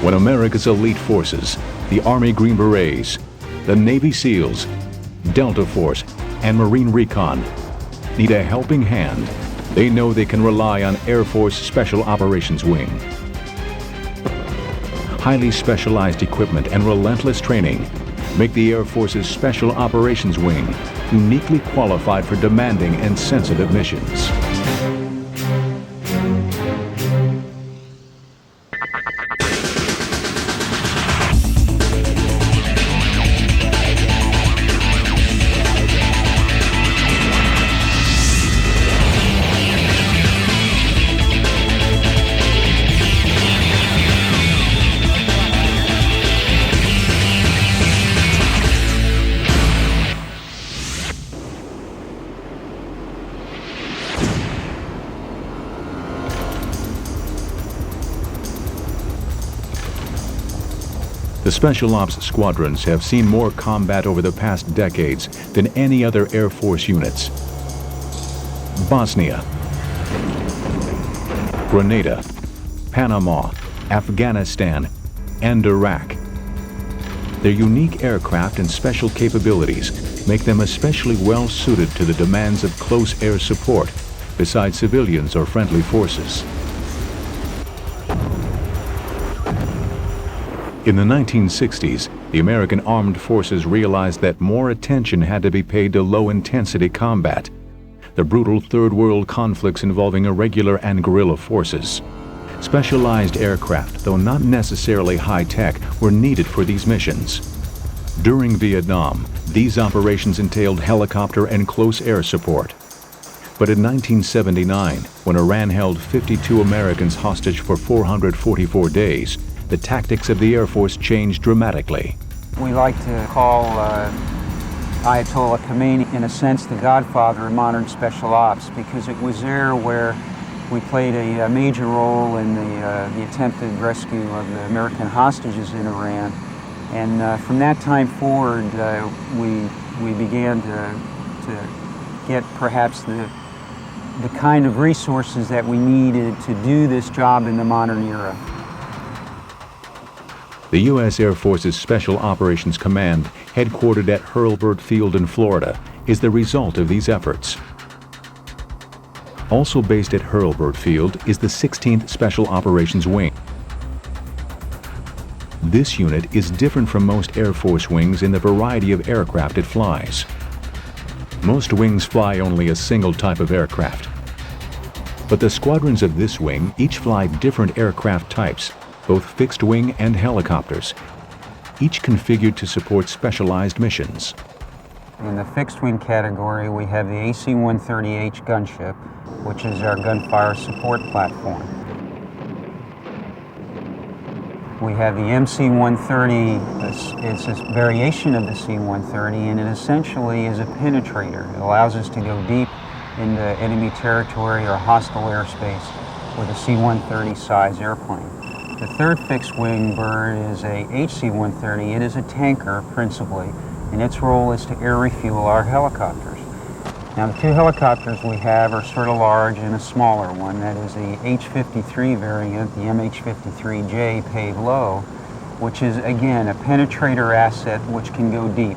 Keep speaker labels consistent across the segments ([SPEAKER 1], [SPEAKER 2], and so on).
[SPEAKER 1] when America's elite forces, the Army Green Berets, the Navy SEALs, Delta Force, and Marine Recon, need a helping hand, they know they can rely on Air Force Special Operations Wing. Highly specialized equipment and relentless training make the Air Force's Special Operations Wing uniquely qualified for demanding and sensitive missions. The Special Ops squadrons have seen more combat over the past decades than any other Air Force units. Bosnia, Grenada, Panama, Afghanistan, and Iraq. Their unique aircraft and special capabilities make them especially well suited to the demands of close air support beside civilians or friendly forces. In the 1960s, the American Armed Forces realized that more attention had to be paid to low-intensity combat, the brutal Third World conflicts involving irregular and guerrilla forces. Specialized aircraft, though not necessarily high-tech, were needed for these missions. During Vietnam, these operations entailed helicopter and close air support. But in 1979, when Iran held 52 Americans hostage for 444 days, the tactics of the Air Force changed dramatically.
[SPEAKER 2] We like to call Ayatollah Khomeini, in a sense, the godfather of modern special ops, because it was there where we played a major role in the attempted rescue of the American hostages in Iran. And from that time forward, we began to get perhaps the kind of resources that we needed to do this job in the modern era.
[SPEAKER 1] The U.S. Air Force's Special Operations Command, headquartered at Hurlburt Field in Florida, is the result of these efforts. Also based at Hurlburt Field is the 16th Special Operations Wing. This unit is different from most Air Force wings in the variety of aircraft it flies. Most wings fly only a single type of aircraft. But the squadrons of this wing each fly different aircraft types, both fixed-wing and helicopters, each configured to support specialized missions.
[SPEAKER 2] In the fixed-wing category, we have the AC-130H gunship, which is our gunfire support platform. We have the MC-130, it's a variation of the C-130, and it essentially is a penetrator. It allows us to go deep into enemy territory or hostile airspace with a C-130 size airplane. The third fixed-wing bird is a HC-130. It is a tanker, principally, and its role is to air refuel our helicopters. Now, the two helicopters we have are sort of large and a smaller one. That is the H-53 variant, the MH-53J paid low, which is, again, a penetrator asset which can go deep.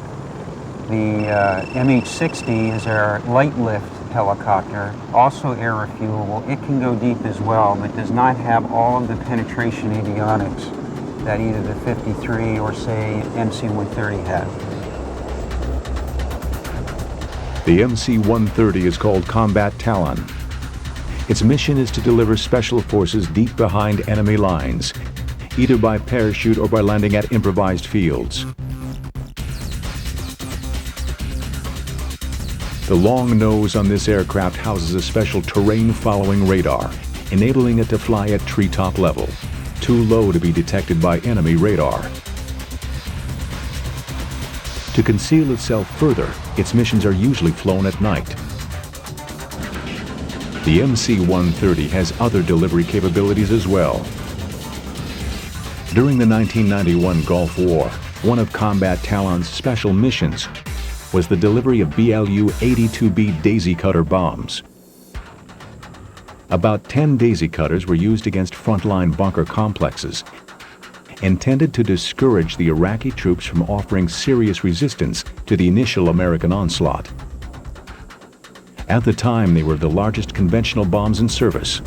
[SPEAKER 2] The MH-60 is our light lift helicopter, also air refuelable. It can go deep as well, but does not have all of the penetration avionics that either the 53 or, say, MC-130 have.
[SPEAKER 1] The MC-130 is called Combat Talon. Its mission is to deliver special forces deep behind enemy lines, either by parachute or by landing at improvised fields. The long nose on this aircraft houses a special terrain-following radar, enabling it to fly at treetop level, too low to be detected by enemy radar. To conceal itself further, its missions are usually flown at night. The MC-130 has other delivery capabilities as well. During the 1991 Gulf War, one of Combat Talon's special missions was the delivery of BLU-82B Daisy Cutter bombs. About 10 Daisy Cutters were used against frontline bunker complexes, intended to discourage the Iraqi troops from offering serious resistance to the initial American onslaught. At the time, they were the largest conventional bombs in service.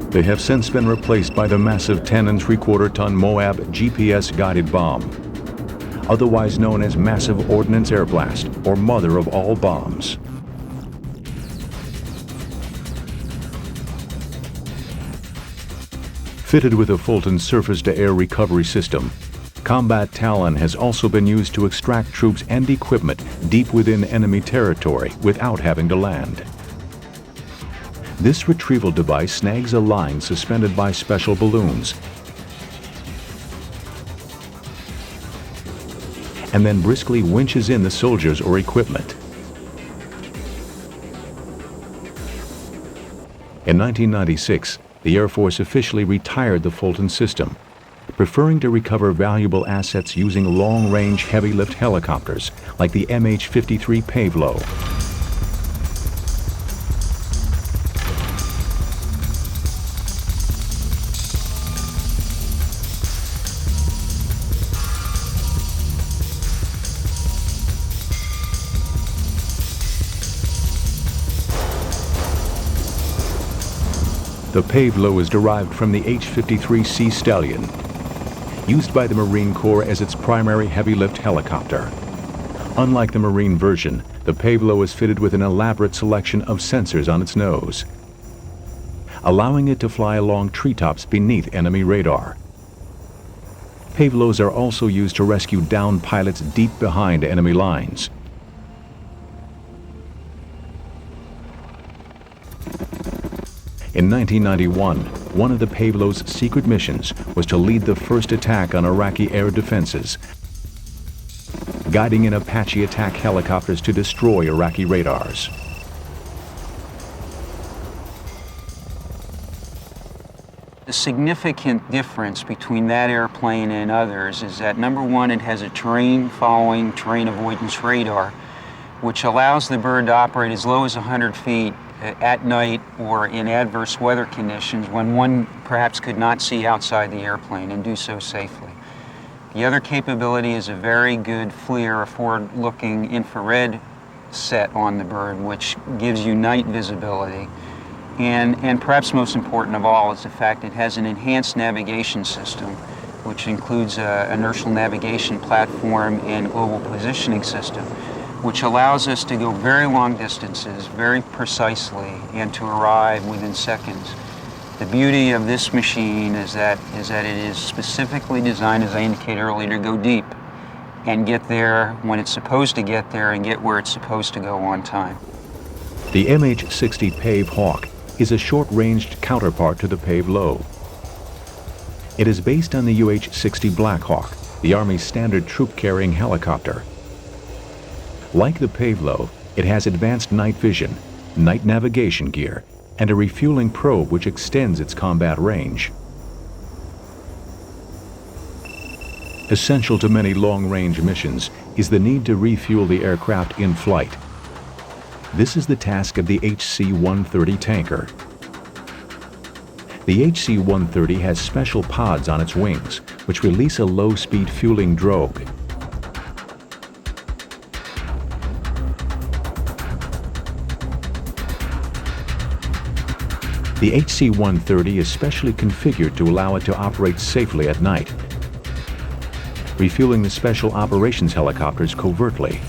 [SPEAKER 1] They have since been replaced by the massive 10 and 3/4 ton Moab GPS-guided bomb, otherwise known as Massive Ordnance Air Blast, or mother of all bombs. Fitted with a Fulton surface-to-air recovery system, Combat Talon has also been used to extract troops and equipment deep within enemy territory without having to land. This retrieval device snags a line suspended by special balloons and then briskly winches in the soldiers or equipment. In 1996, the Air Force officially retired the Fulton system, preferring to recover valuable assets using long-range heavy-lift helicopters like the MH-53 Pavlo. The Pavlo is derived from the H-53 Sea Stallion, used by the Marine Corps as its primary heavy-lift helicopter. Unlike the Marine version, the Pavlo is fitted with an elaborate selection of sensors on its nose, allowing it to fly along treetops beneath enemy radar. Pavlos are also used to rescue downed pilots deep behind enemy lines. In 1991, one of the Pavlo's secret missions was to lead the first attack on Iraqi air defenses, guiding in Apache attack helicopters to destroy Iraqi radars.
[SPEAKER 2] The significant difference between that airplane and others is that, number one, it has a terrain-following, terrain avoidance radar, which allows the bird to operate as low as 100 feet at night or in adverse weather conditions when one perhaps could not see outside the airplane, and do so safely. The other capability is a very good FLIR, a forward-looking infrared set on the bird, which gives you night visibility. And perhaps most important of all is the fact it has an enhanced navigation system, which includes an inertial navigation platform and global positioning system, which allows us to go very long distances very precisely and to arrive within seconds. The beauty of this machine is that it is specifically designed, as I indicated earlier, to go deep and get there when it's supposed to get there and get where it's supposed to go on time.
[SPEAKER 1] The MH-60 Pave Hawk is a short-ranged counterpart to the Pavlo. It is based on the UH-60 Black Hawk, the Army's standard troop-carrying helicopter. Like the Pavlo, it has advanced night vision, night navigation gear, and a refueling probe which extends its combat range. Essential to many long-range missions is the need to refuel the aircraft in flight. This is the task of the HC-130 tanker. The HC-130 has special pods on its wings, which release a low-speed fueling drogue. The HC-130 is specially configured to allow it to operate safely at night, refueling the Special Operations helicopters covertly.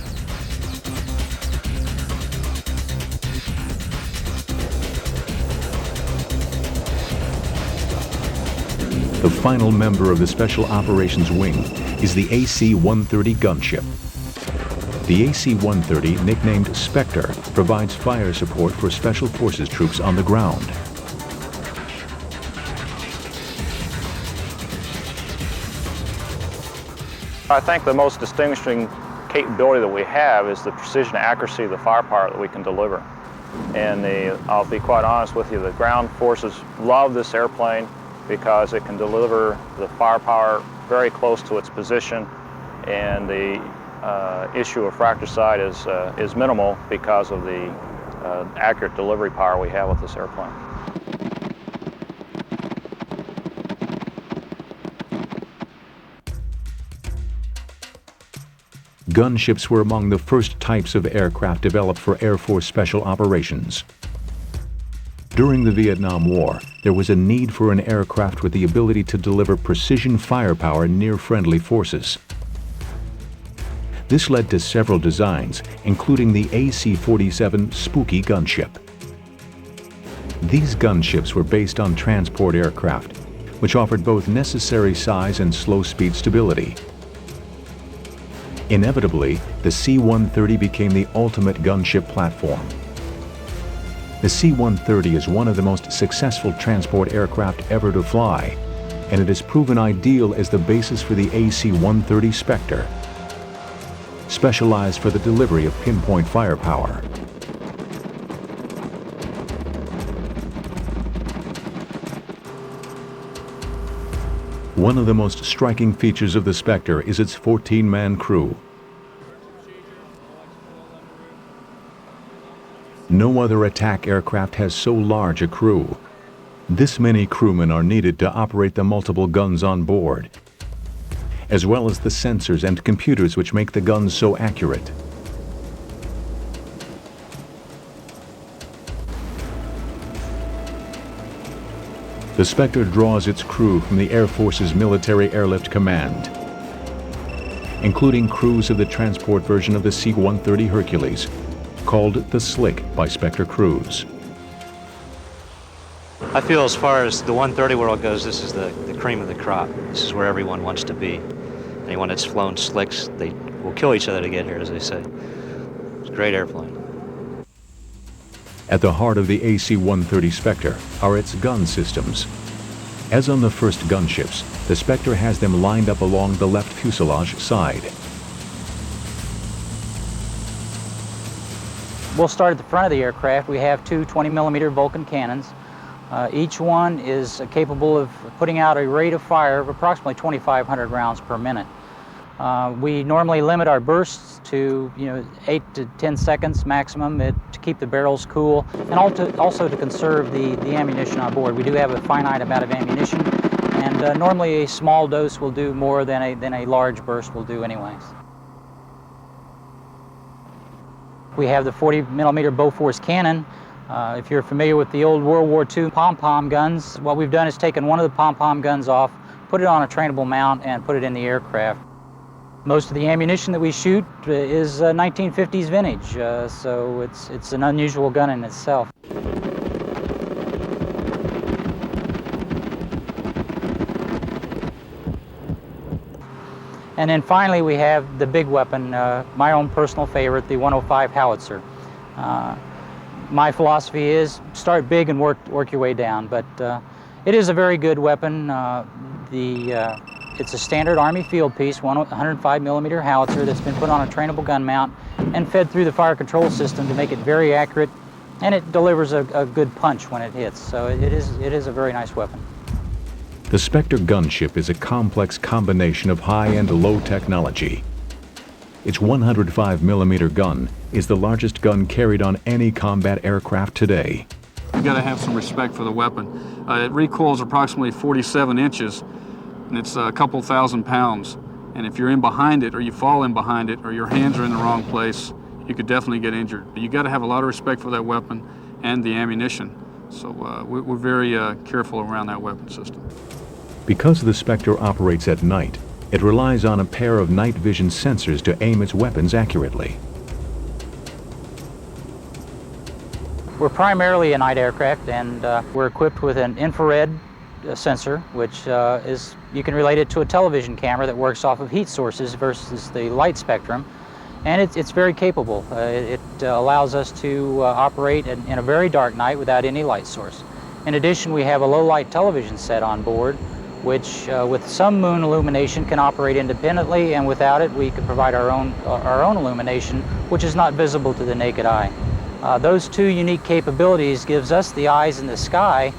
[SPEAKER 1] The final member of the Special Operations Wing is the AC-130 gunship. The AC-130, nicknamed Spectre, provides fire support for Special Forces troops on the ground.
[SPEAKER 3] I think the most distinguishing capability that we have is the precision and accuracy of the firepower that we can deliver. And I'll be quite honest with you, the ground forces love this airplane because it can deliver the firepower very close to its position, and the issue of fratricide is minimal because of the accurate delivery power we have with this airplane.
[SPEAKER 1] Gunships were among the first types of aircraft developed for Air Force special operations. During the Vietnam War, there was a need for an aircraft with the ability to deliver precision firepower near friendly forces. This led to several designs, including the AC-47 Spooky gunship. These gunships were based on transport aircraft, which offered both necessary size and slow-speed stability. Inevitably, the C-130 became the ultimate gunship platform. The C-130 is one of the most successful transport aircraft ever to fly, and it has proven ideal as the basis for the AC-130 Spectre, specialized for the delivery of pinpoint firepower. One of the most striking features of the Spectre is its 14-man crew. No other attack aircraft has so large a crew. This many crewmen are needed to operate the multiple guns on board, as well as the sensors and computers which make the guns so accurate. The Spectre draws its crew from the Air Force's Military Airlift Command, including crews of the transport version of the C-130 Hercules, called the Slick by Spectre crews.
[SPEAKER 4] I feel as far as the 130 world goes, this is the cream of the crop. This is where everyone wants to be. Anyone that's flown Slicks, they will kill each other to get here, as they say. It's a great airplane.
[SPEAKER 1] At the heart of the AC-130 Spectre are its gun systems. As on the first gunships, the Spectre has them lined up along the left fuselage side.
[SPEAKER 5] We'll start at the front of the aircraft. We have two 20mm Vulcan cannons. Each one is capable of putting out a rate of fire of approximately 2,500 rounds per minute. We normally limit our bursts to 8 to 10 seconds maximum to keep the barrels cool, and also to conserve the ammunition on board. We do have a finite amount of ammunition, and normally a small dose will do more than a large burst will do anyways. We have the 40mm Bofors cannon. If you're familiar with the old World War II pom-pom guns, what we've done is taken one of the pom-pom guns off, put it on a trainable mount, and put it in the aircraft. Most of the ammunition that we shoot is 1950s vintage, so it's an unusual gun in itself. And then finally we have the big weapon, my own personal favorite, the 105 howitzer. My philosophy is start big and work your way down, but it is a very good weapon. It's a standard Army field piece, 105mm howitzer that's been put on a trainable gun mount and fed through the fire control system to make it very accurate, and it delivers a good punch when it hits. So it is a very nice weapon.
[SPEAKER 1] The Spectre gunship is a complex combination of high and low technology. Its 105mm gun is the largest gun carried on any combat aircraft today.
[SPEAKER 6] You've got to have some respect for the weapon. It recoils approximately 47 inches, and it's a couple thousand pounds. And if you're in behind it, or you fall in behind it, or your hands are in the wrong place, you could definitely get injured. But you got to have a lot of respect for that weapon and the ammunition. So we're very careful around that weapon system.
[SPEAKER 1] Because the Spectre operates at night, it relies on a pair of night vision sensors to aim its weapons accurately.
[SPEAKER 5] We're primarily a night aircraft, and we're equipped with an infrared sensor, which you can relate it to a television camera that works off of heat sources versus the light spectrum, and it's very capable. It allows us to operate in a very dark night without any light source. In addition, we have a low light television set on board, which with some moon illumination can operate independently, and without it we can provide our own illumination, which is not visible to the naked eye. Those two unique capabilities gives us the eyes in the sky,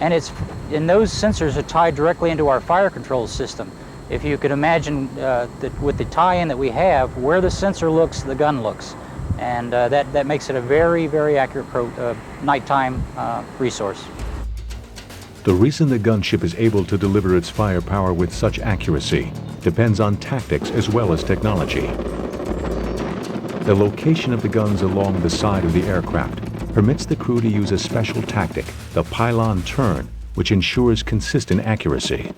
[SPEAKER 5] and those sensors are tied directly into our fire control system. If you could imagine that with the tie-in that we have, where the sensor looks, the gun looks, and that makes it a very, very accurate nighttime resource.
[SPEAKER 1] The reason the gunship is able to deliver its firepower with such accuracy depends on tactics as well as technology. The location of the guns along the side of the aircraft permits the crew to use a special tactic, the pylon turn, which ensures consistent accuracy.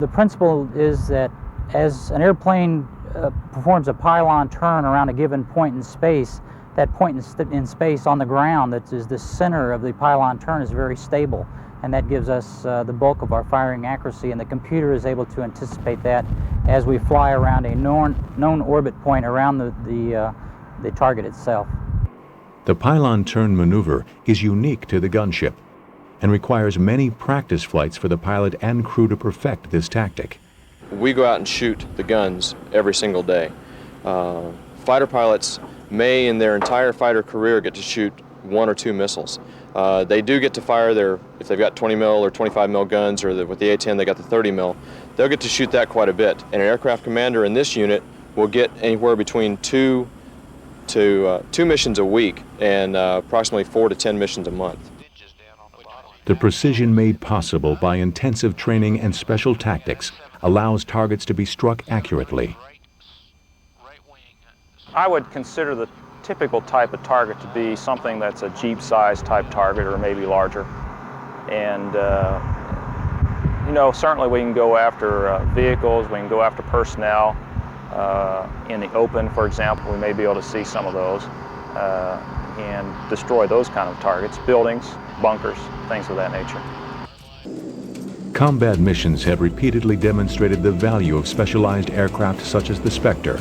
[SPEAKER 5] The principle is that as an airplane performs a pylon turn around a given point in space, that point in space on the ground that is the center of the pylon turn is very stable, and that gives us the bulk of our firing accuracy, and the computer is able to anticipate that as we fly around a known orbit point around the target itself.
[SPEAKER 1] The pylon turn maneuver is unique to the gunship and requires many practice flights for the pilot and crew to perfect this tactic.
[SPEAKER 7] We go out and shoot the guns every single day. Fighter pilots may, in their entire fighter career, get to shoot 1 or 2 missiles. They do get to fire their, if they've got 20 mil or 25 mil guns, or with the A-10 they got the 30 mil, they'll get to shoot that quite a bit. And an aircraft commander in this unit will get anywhere between 2 missions a week and approximately 4 to 10 missions a month.
[SPEAKER 1] The precision made possible by intensive training and special tactics allows targets to be struck accurately.
[SPEAKER 3] I would consider the typical type of target to be something that's a Jeep-sized type target or maybe larger. And, you know, certainly we can go after vehicles, we can go after personnel. In the open, for example, we may be able to see some of those and destroy those kind of targets, buildings, bunkers, things of that nature.
[SPEAKER 1] Combat missions have repeatedly demonstrated the value of specialized aircraft such as the Spectre.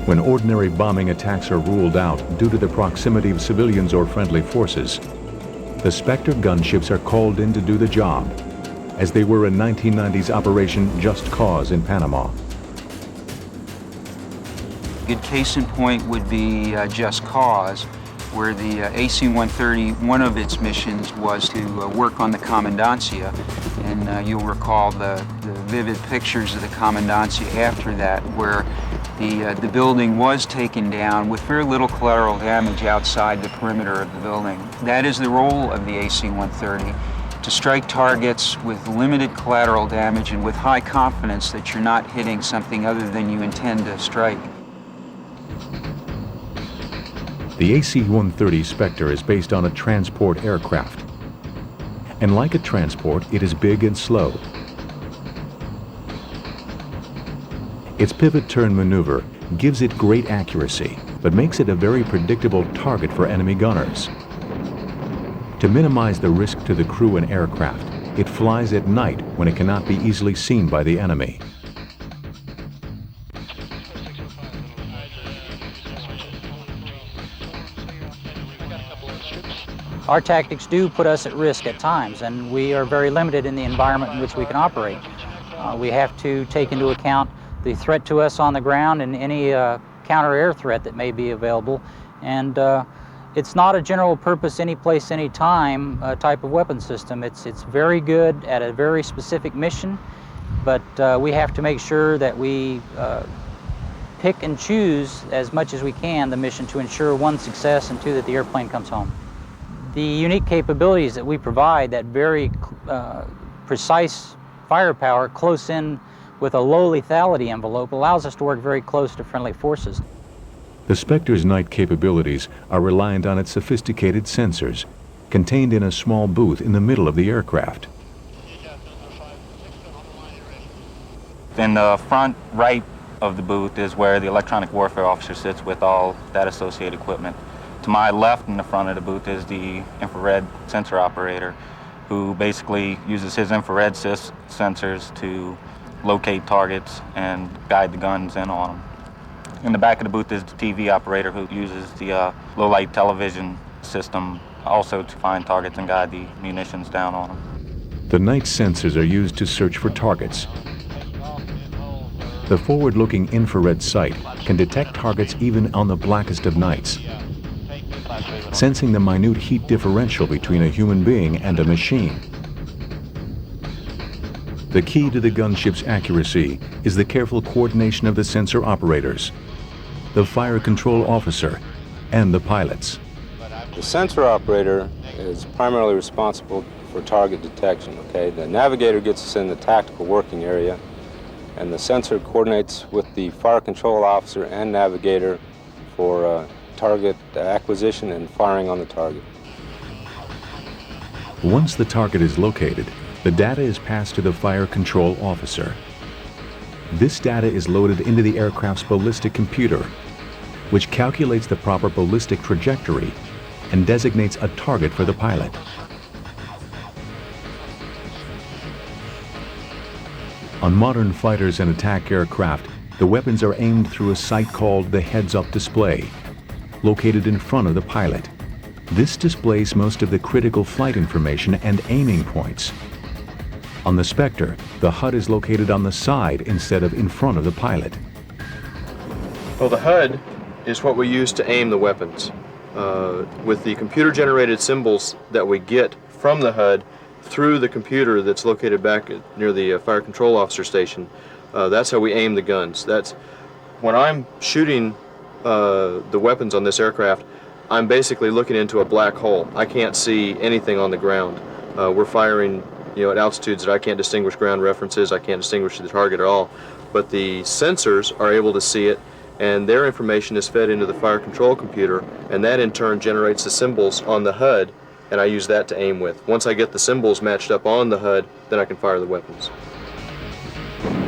[SPEAKER 1] When ordinary bombing attacks are ruled out due to the proximity of civilians or friendly forces, the Spectre gunships are called in to do the job, as they were in 1990's Operation Just Cause in Panama.
[SPEAKER 2] A good case in point would be Just Cause, where the AC-130, one of its missions was to work on the Commandancia, and you'll recall the vivid pictures of the Commandancia after that, where the building was taken down with very little collateral damage outside the perimeter of the building. That is the role of the AC-130, to strike targets with limited collateral damage and with high confidence that you're not hitting something other than you intend to strike.
[SPEAKER 1] The AC-130 Spectre is based on a transport aircraft. And like a transport, it is big and slow. Its pivot turn maneuver gives it great accuracy, but makes it a very predictable target for enemy gunners. To minimize the risk to the crew and aircraft, it flies at night when it cannot be easily seen by the enemy.
[SPEAKER 5] Our tactics do put us at risk at times, and we are very limited in the environment in which we can operate. We have to take into account the threat to us on the ground and any counter-air threat that may be available. And it's not a general purpose, any place, any time type of weapon system. It's very good at a very specific mission, but we have to make sure that we pick and choose as much as we can the mission to ensure, 1, success, and 2, that the airplane comes home. The unique capabilities that we provide, that very precise firepower close in with a low lethality envelope, allows us to work very close to friendly forces.
[SPEAKER 1] The Spectre's night capabilities are reliant on its sophisticated sensors, contained in a small booth in the middle of the aircraft.
[SPEAKER 8] In the front right of the booth is where the electronic warfare officer sits with all that associated equipment. To my left in the front of the booth is the infrared sensor operator, who basically uses his infrared sensors to locate targets and guide the guns in on them. In the back of the booth is the TV operator, who uses the low-light television system also to find targets and guide the munitions down on them.
[SPEAKER 1] The night sensors are used to search for targets. The forward-looking infrared sight can detect targets even on the blackest of nights, sensing the minute heat differential between a human being and a machine. The key to the gunship's accuracy is the careful coordination of the sensor operators, the fire control officer, and the pilots.
[SPEAKER 9] The sensor operator is primarily responsible for target detection, okay? The navigator gets us in the tactical working area, and the sensor coordinates with the fire control officer and navigator for target acquisition and firing on the target.
[SPEAKER 1] Once the target is located, the data is passed to the fire control officer. This data is loaded into the aircraft's ballistic computer, which calculates the proper ballistic trajectory and designates a target for the pilot. On modern fighters and attack aircraft, the weapons are aimed through a sight called the heads-up display, located in front of the pilot. This displays most of the critical flight information and aiming points. On the Spectre, the HUD is located on the side instead of in front of the pilot.
[SPEAKER 7] Well, the HUD is what we use to aim the weapons. With the computer-generated symbols that we get from the HUD through the computer that's located back near the fire control officer station, that's how we aim the guns. That's when I'm shooting the weapons on this aircraft, I'm basically looking into a black hole. I can't see anything on the ground. We're firing, at altitudes that I can't distinguish ground references. I can't distinguish the target at all. But the sensors are able to see it, and their information is fed into the fire control computer, and that in turn generates the symbols on the HUD, and I use that to aim with. Once I get the symbols matched up on the HUD, then I can fire the weapons.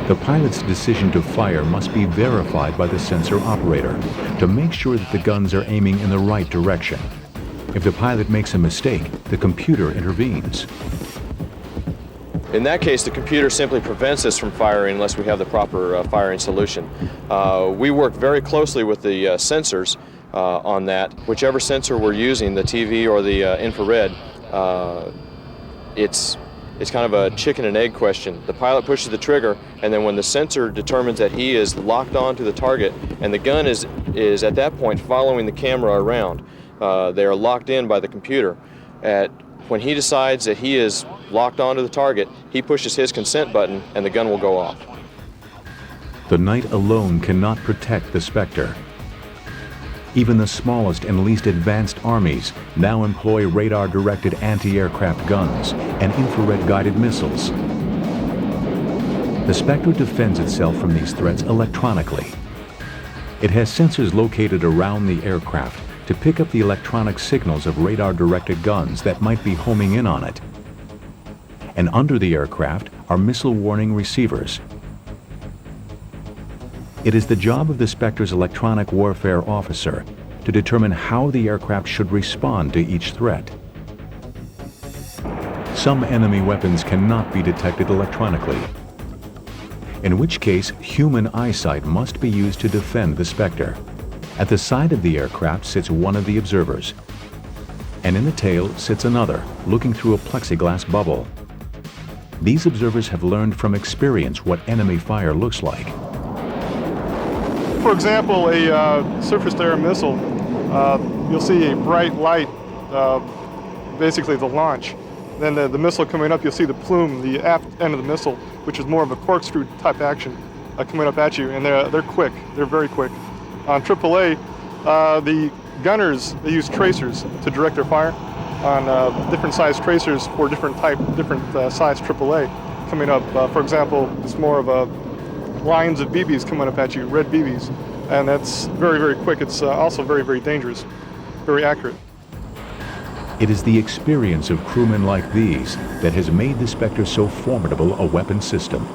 [SPEAKER 1] The pilot's decision to fire must be verified by the sensor operator to make sure that the guns are aiming in the right direction. If the pilot makes a mistake, the computer intervenes.
[SPEAKER 7] In that case, the computer simply prevents us from firing unless we have the proper firing solution. We work very closely with the sensors on that. Whichever sensor we're using, the TV or the infrared, it's kind of a chicken and egg question. The pilot pushes the trigger, and then when the sensor determines that he is locked onto the target, and the gun is at that point following the camera around, they are locked in by the computer. When he decides that he is locked onto the target, he pushes his consent button, and the gun will go off.
[SPEAKER 1] The night alone cannot protect the Spectre. Even the smallest and least advanced armies now employ radar-directed anti-aircraft guns and infrared-guided missiles. The Spectre defends itself from these threats electronically. It has sensors located around the aircraft to pick up the electronic signals of radar-directed guns that might be homing in on it. And under the aircraft are missile warning receivers. It is the job of the Spectre's electronic warfare officer to determine how the aircraft should respond to each threat. Some enemy weapons cannot be detected electronically, in which case human eyesight must be used to defend the Spectre. At the side of the aircraft sits one of the observers, and in the tail sits another, looking through a plexiglass bubble. These observers have learned from experience what enemy fire looks like.
[SPEAKER 10] For example, a surface-to-air missile, you'll see a bright light, basically the launch. Then the missile coming up, you'll see the plume, the aft end of the missile, which is more of a corkscrew type action coming up at you, and they're quick. They're very quick. On AAA, the gunners, they use tracers to direct their fire on different size tracers for different size AAA coming up. For example, it's more of a lines of BBs coming up at you, red BBs, and that's very, very quick. It's also very, very dangerous, very accurate.
[SPEAKER 1] It is the experience of crewmen like these that has made the Spectre so formidable a weapon system.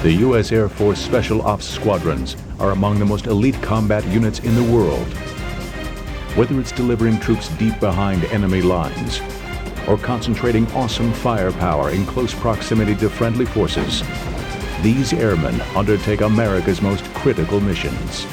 [SPEAKER 1] The U.S. Air Force Special Ops Squadrons are among the most elite combat units in the world. Whether it's delivering troops deep behind enemy lines or concentrating awesome firepower in close proximity to friendly forces, these airmen undertake America's most critical missions.